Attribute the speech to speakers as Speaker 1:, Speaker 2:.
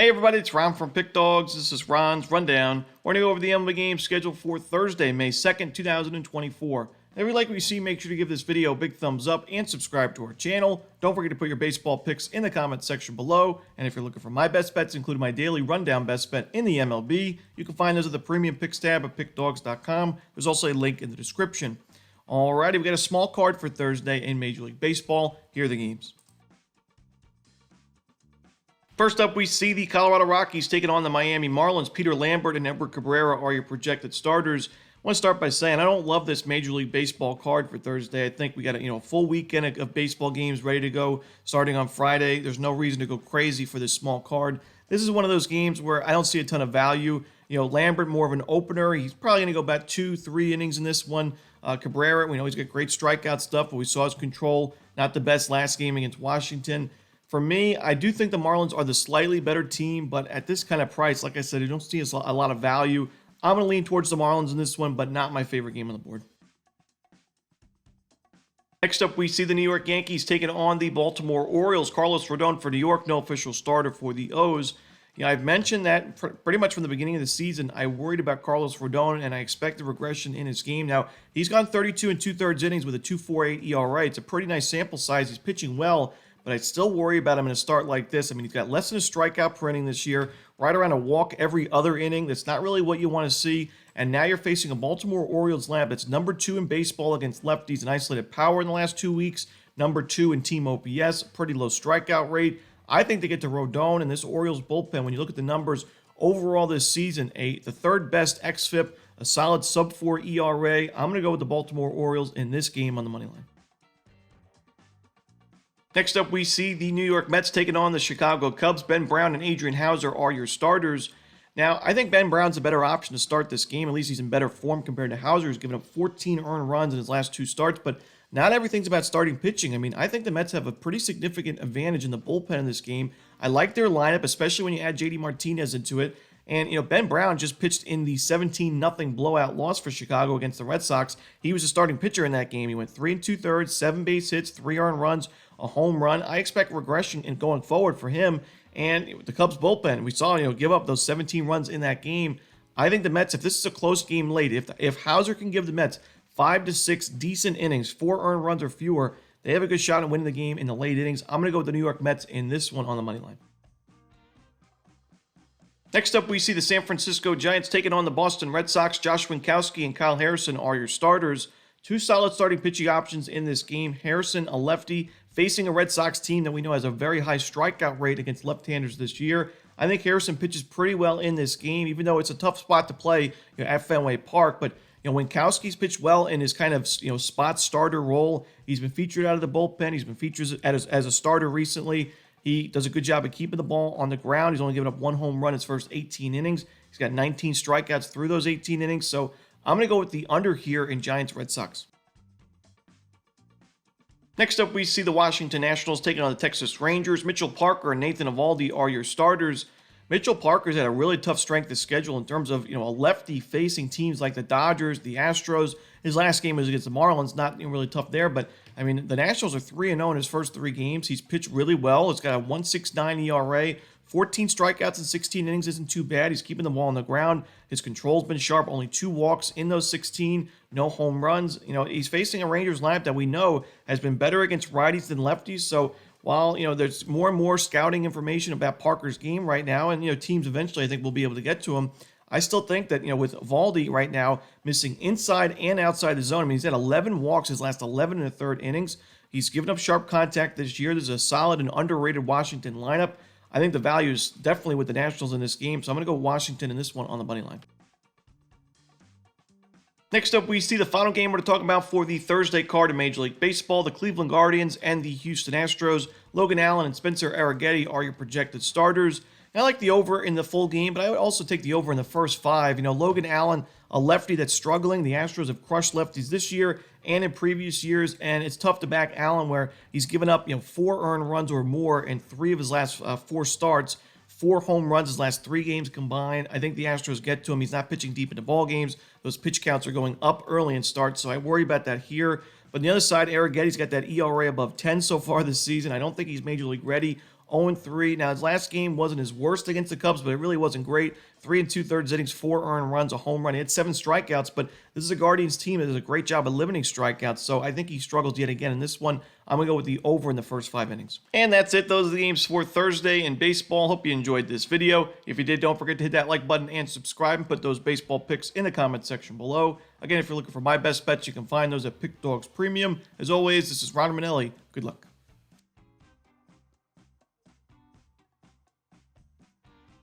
Speaker 1: Hey everybody, it's Ron from Pick Dawgz. This is Ron's Rundown. We're going to go over the MLB game scheduled for Thursday, May 2nd, 2024. If you like what you see, make sure to give this video a big thumbs up and subscribe to our channel. Don't forget to put your baseball picks in the comments section below. And if you're looking for my best bets, including my daily rundown best bet in the MLB, you can find those at the premium picks tab at pickdawgz.com. There's also a link in the description. Alrighty, we got a small card for Thursday in Major League Baseball. Here are the games. First up, we see the Colorado Rockies taking on the Miami Marlins. Peter Lambert and Edward Cabrera are your projected starters. I want to start by saying I don't love this Major League Baseball card for Thursday. I think we got a full weekend of baseball games ready to go starting on Friday. There's no reason to go crazy for this small card. This is one of those games where I don't see a ton of value. Lambert more of an opener. He's probably going to go about 2-3 innings in this one. Cabrera, we know he's got great strikeout stuff, but we saw his control not the best last game against Washington. For me, I do think the Marlins are the slightly better team, but at this kind of price, like I said, I don't see a lot of value. I'm going to lean towards the Marlins in this one, but not my favorite game on the board. Next up, we see the New York Yankees taking on the Baltimore Orioles. Carlos Rodon for New York, no official starter for the O's. I've mentioned that pretty much from the beginning of the season, I worried about Carlos Rodon, and I expect a regression in his game. Now, he's gone 32 2/3 innings with a 2.48 ERA. It's a pretty nice sample size. He's pitching well, but I still worry about him in a start like this. I mean, he's got less than a strikeout per inning this year, right around a walk every other inning. That's not really what you want to see. And now you're facing a Baltimore Orioles lineup that's number 2 in baseball against lefties in isolated power in the last 2 weeks, number 2 in team OPS, pretty low strikeout rate. I think they get to Rodon and this Orioles bullpen. When you look at the numbers overall this season, the third best xFIP, a solid sub-4 ERA. I'm going to go with the Baltimore Orioles in this game on the money line. Next up, we see the New York Mets taking on the Chicago Cubs. Ben Brown and Adrian Hauser are your starters. Now, I think Ben Brown's a better option to start this game. At least he's in better form compared to Hauser, who's given up 14 earned runs in his last 2 starts. But not everything's about starting pitching. I mean, I think the Mets have a pretty significant advantage in the bullpen in this game. I like their lineup, especially when you add JD Martinez into it. And, Ben Brown just pitched in the 17-0 blowout loss for Chicago against the Red Sox. He was a starting pitcher in that game. He went 3 2/3, 7 base hits, 3 earned runs, a home run. I expect regression in going forward for him. And the Cubs bullpen, we saw, give up those 17 runs in that game. I think the Mets, if this is a close game late, if Hauser can give the Mets 5 to 6 decent innings, 4 earned runs or fewer, they have a good shot at winning the game in the late innings. I'm going to go with the New York Mets in this one on the money line. Next up, we see the San Francisco Giants taking on the Boston Red Sox. Josh Winkowski and Kyle Harrison are your starters. 2 solid starting pitching options in this game. Harrison, a lefty, facing a Red Sox team that we know has a very high strikeout rate against left-handers this year. I think Harrison pitches pretty well in this game, even though it's a tough spot to play at Fenway Park. But Winkowski's pitched well in his kind of spot starter role. He's been featured out of the bullpen. He's been featured as a starter recently. He does a good job of keeping the ball on the ground. He's only given up 1 home run his first 18 innings. He's got 19 strikeouts through those 18 innings. So I'm going to go with the under here in Giants-Red Sox. Next up, we see the Washington Nationals taking on the Texas Rangers. Mitchell Parker and Nathan Eovaldi are your starters. Mitchell Parker's had a really tough strength of schedule in terms of, a lefty facing teams like the Dodgers, the Astros. His last game was against the Marlins, not really tough there, but I mean, the Nationals are 3-0 in his first 3 games. He's pitched really well. He's got a 1.69 ERA. 14 strikeouts in 16 innings isn't too bad. He's keeping the ball on the ground. His control's been sharp. Only 2 walks in those 16. No home runs. He's facing a Rangers lineup that we know has been better against righties than lefties. So while, there's more and more scouting information about Parker's game right now, and, teams eventually I think will be able to get to him, I still think that, with Eovaldi right now missing inside and outside the zone, I mean, he's had 11 walks his last 11 1/3 innings. He's given up sharp contact this year. There's a solid and underrated Washington lineup. I think the value is definitely with the Nationals in this game, so I'm going to go Washington in this one on the money line. Next up, we see the final game we're going to talk about for the Thursday card in Major League Baseball. The Cleveland Guardians and the Houston Astros. Logan Allen and Spencer Arrighetti are your projected starters. I like the over in the full game, but I would also take the over in the first 5. Logan Allen, a lefty that's struggling. The Astros have crushed lefties this year and in previous years, and it's tough to back Allen where he's given up 4 earned runs or more in 3 of his last 4 starts. 4 home runs his last 3 games combined. I think the Astros get to him. He's not pitching deep into ball games. Those pitch counts are going up early in starts, so I worry about that here. But on the other side, Arrighetti's got that ERA above 10 so far this season. I don't think he's major league ready. 0-3. Now, his last game wasn't his worst against the Cubs, but it really wasn't great. 3 2/3 innings, 4 earned runs, a home run. He had 7 strikeouts, but this is a Guardians team that does a great job of limiting strikeouts, so I think he struggles yet again in this one. I'm going to go with the over in the first 5 innings. And that's it. Those are the games for Thursday in baseball. Hope you enjoyed this video. If you did, don't forget to hit that like button and subscribe and put those baseball picks in the comment section below. Again, if you're looking for my best bets, you can find those at Pick Dawgz Premium. As always, this is Ron Romanelli. Good luck.